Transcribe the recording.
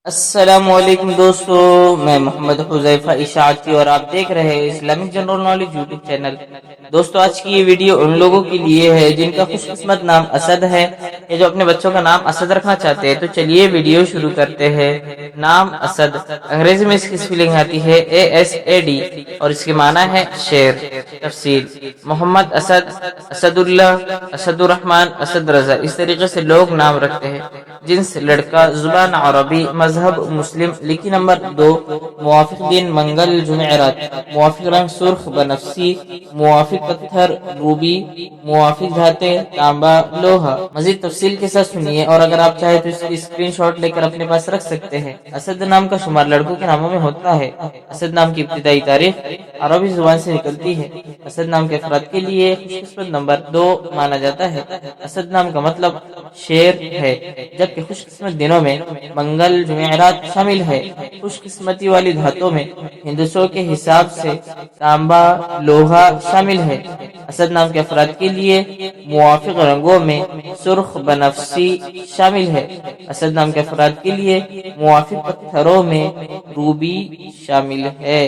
السلام علیکم دوستو، میں محمد حذیفہ اشاعتی اور آپ دیکھ رہے ہیں Islamic general knowledge YouTube channel. دوستو آج کی یہ ویڈیو ان لوگوں کے لیے ہے جن کا خوش قسمت نام اسد ہے یا جو اپنے بچوں کا نام اسد رکھنا چاہتے ہیں۔ تو چلیے ویڈیو شروع کرتے ہیں۔ نام اسد، انگریزی میں اس کی سپیلنگ آتی ہے ASAD اور اس کے معنی ہے شیر۔ تفسیر: محمد اسد، اسد اللہ، اسد الرحمن، اسد رضا، اس طریقے سے لوگ نام رکھتے ہیں۔ جنس لڑکا، زبان عربی، مذہب مسلم، لکی نمبر 2، موافق دن منگل جمعرات، موافق رنگ سرخ بنفسی، موافق پتھر روبی، موافق دھاتیں تانبا لوہا۔ مزید تفصیل کے ساتھ سنیے اور اگر آپ چاہیں تو اس کی اسکرین شاٹ لے کر اپنے پاس رکھ سکتے ہیں۔ اسد نام کا شمار لڑکوں کے ناموں میں ہوتا ہے۔ اسد نام کی ابتدائی تاریخ عربی زبان سے نکلتی ہے۔ اسد نام کے افراد کے لیے خوش قسمت نمبر 2 مانا جاتا ہے۔ اسد نام کا مطلب شیر ہے، جبکہ خوش قسمت دنوں میں منگل جمعرات شامل ہے۔ خوش قسمتی والی دھاتوں میں ہندسوں کے حساب سے تانبا لوہا شامل ہے۔ اسد نام کے افراد کے لیے موافق رنگوں میں سرخ بنفسی شامل ہے۔ اسد نام کے افراد کے لیے موافق پتھروں میں روبی شامل ہے۔